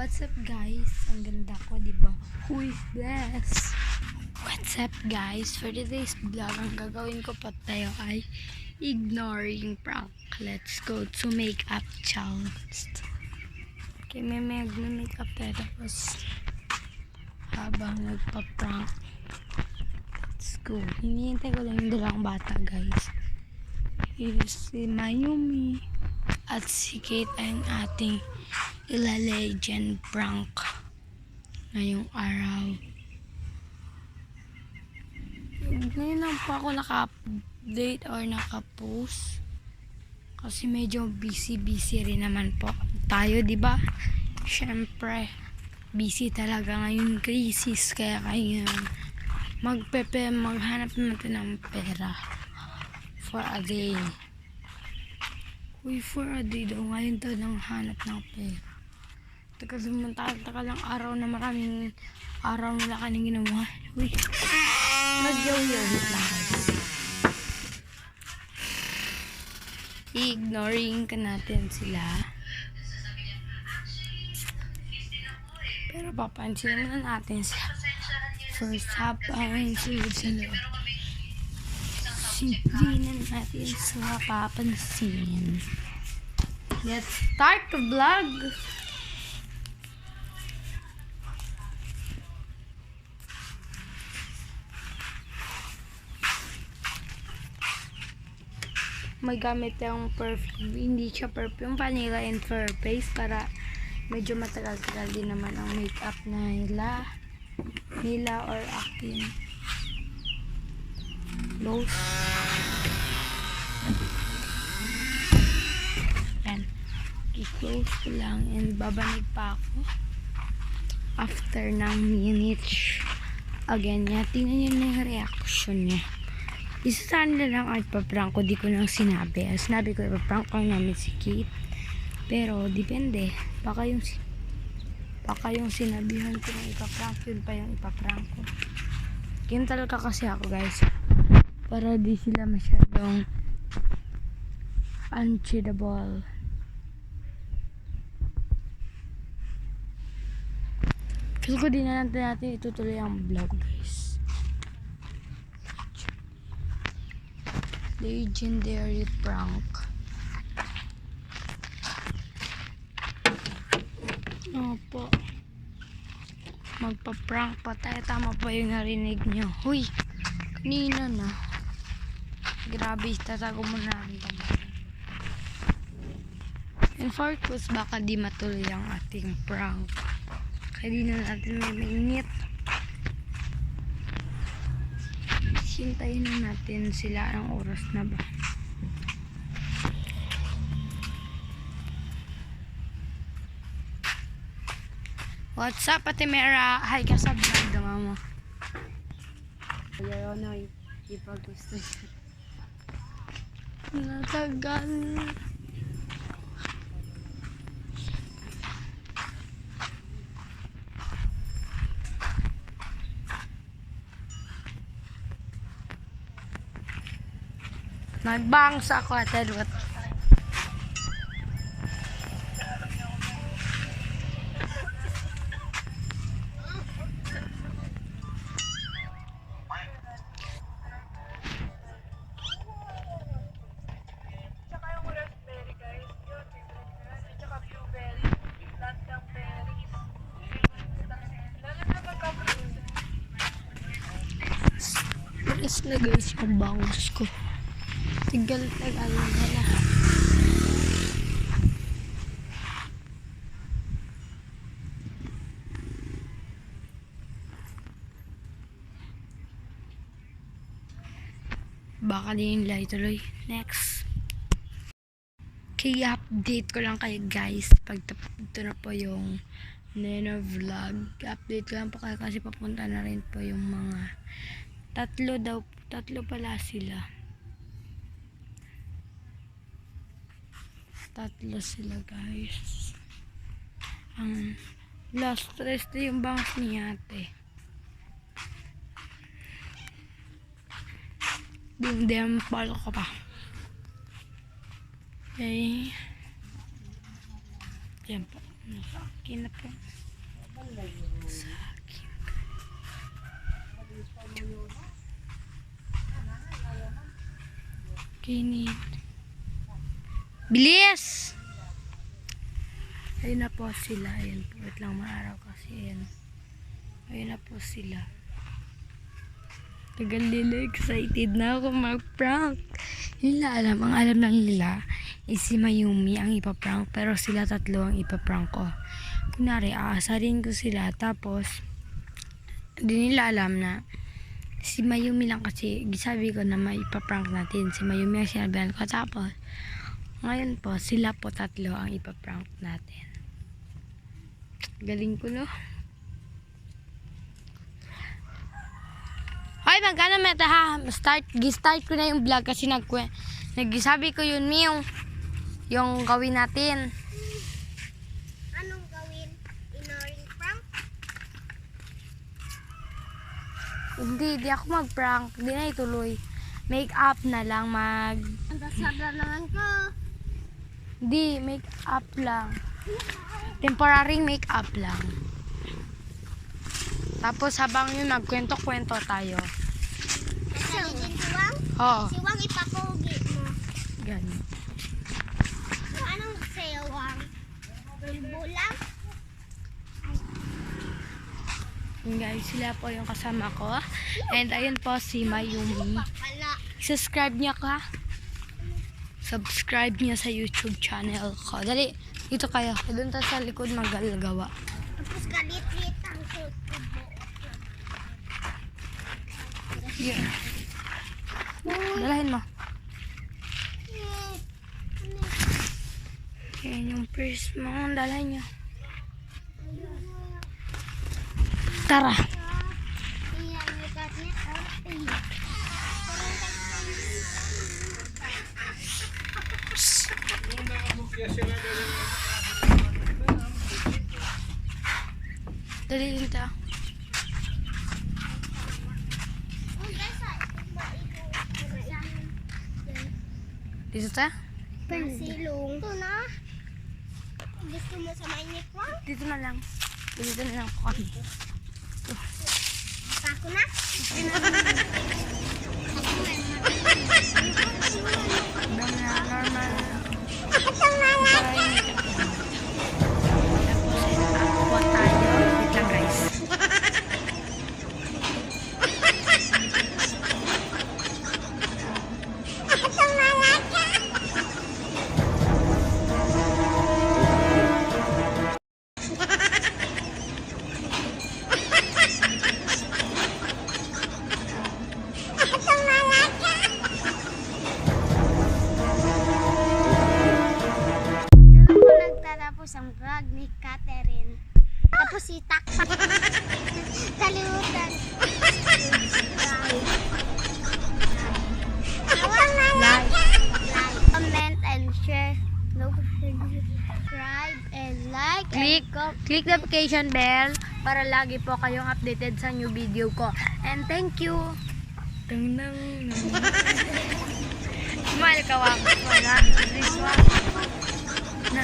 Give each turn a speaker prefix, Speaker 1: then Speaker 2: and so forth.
Speaker 1: What's up guys? Ang ganda ko, diba? Who is this? What's up guys? For today's vlog, ang gagawin ko pa tayo ay ignoring prank. Let's go to makeup challenge. Okay, may mag-makeup tayo tapos habang nagpa-prank. Let's go. Hinihintay ko lang yung dalawang bata guys. Si Mayumi at si Kate ay ang ating ila-legend prank ngayong araw. Ngayon lang po ako naka-update or naka-post kasi medyo busy rin naman po tayo, diba? Syempre busy talaga ngayong crisis, kaya ngayon maghanap natin ng pera for a day. For a day daw ngayon to nang hanap ng pera. Taka lang araw na maraming araw nila kaning ginawa. Mag-yo-yo lang guys. Ignoring ka natin sila. Pero papansin na natin sila. First half ang sulod sa loob. Hindi na natin sila papansin. Let's start the vlog! May gamit yung perfume, hindi siya perfume, vanilla and for face para medyo matagal-tagal din naman ang makeup na nila or akin. Close. Yan. I-close ko lang and babanig pa ako after ng minutes. Again, tingnan nyo na yung reaction niya. Isa saan na lang ay paprank ko, di ko nang sinabi. Sinabi ko, paprank ko namin si Kate. Pero, depende. Baka yung sinabihan ko na ipaprank, yun pa yung ipaprank ko. Ganyan talaga kasi ako, guys. Para di sila masyadong uncheatable. Feel ko din na natin itutuloy ang vlog, guys. Legendary prank. Opo. Magpa-prank pa tayo. Tama pa yung narinig nyo. Huy! Kanina na. Grabe, tatago mo na rin. And for course, baka di matuloy ang ating prank. Kaya di na natin may mainit. Hintayin na natin sila ang oras na ba. What's up, Ate Mera? Hi ka sa vlog na mama. Ayaw na ipag-gusto siya. Natagal. Nagbangs ako at Edward. Yes na guys, yung bangus ko. Tagal-tagal na. Baka din yung tuloy. Next. Kaya update ko lang kayo guys. Pag ito na po yung Neno vlog. Update ko lang po kayo kasi papunta na rin po yung mga tatlo pala sila. Tatlo sila guys. Ang last stress na yung bangs ni ate. Dimdim palo ko pa. Okay. Yan po. Sa akin na po. Sa akin. Kinit. Bilis! Ayun na po sila. Ayun po. Wait lang maaraw kasi. Ayun. Ayun na po sila. Tagal nila. Excited na ako mag-prank. Nila alam. Ang alam lang nila is si Mayumi ang ipaprank. Pero sila tatlo ang ipaprank ko. Kunwari, aasarin ko sila. Tapos, hindi nila alam na si Mayumi lang kasi sabi ko na may ipaprank natin. Si Mayumi ang sinabihan ko. Tapos, ngayon po, sila po tatlo ang ipaprank natin. Galing ko, no? Hoy, magkano meta ha? Gistart ko na yung vlog kasi nagsabi ko yun, yung gawin natin.
Speaker 2: Anong gawin? Ignoring prank?
Speaker 1: Hindi ako mag-prank. Hindi na ituloy. Make up na lang
Speaker 2: Ang kasabla naman ko.
Speaker 1: Hindi, make up lang. Temporary make up lang. Tapos habang yun, nagkwento-kwento tayo.
Speaker 2: Sasaligin si Wang?
Speaker 1: Oo.
Speaker 2: Si Wang ipapogi mo.
Speaker 1: Ganun.
Speaker 2: So, anong sa'yo, Wang? Bulbulang?
Speaker 1: Yun guys, sila po yung kasama ko. And ayun po si Mayumi.
Speaker 2: Wala.
Speaker 1: Subscribe niya ka. Subscribe niya sa YouTube channel ko. Dali, dito kayo. Doon tayo sa likod magalagawa.
Speaker 2: Tapos galit-lit ang suit ko.
Speaker 1: Yeah. Dalahin mo. Yan yung purse mo. Dalahin niyo. Tara. Dali dito. Dito ta?
Speaker 2: Pensilong. Ito na. Gusto mo sa mainit, Wang?
Speaker 1: Dito na lang. Dito na lang ako kami.
Speaker 2: Ako na?
Speaker 1: Bang na normal.
Speaker 2: Itong lalaki.
Speaker 1: Tapos aqua tayo. Wait lang guys.
Speaker 2: Itong lalaki. Itong lalaki. Doon po nagtatapos ang vlog ni Catherine. Tapos si Takpak. Kalimutan. Like, comment, and share. Subscribe and like.
Speaker 1: Click notification bell para lagi po kayong updated sa new video ko. And thank you. Tang nang nang. Smile ka, Wang. Wala. Please, Wang. Na.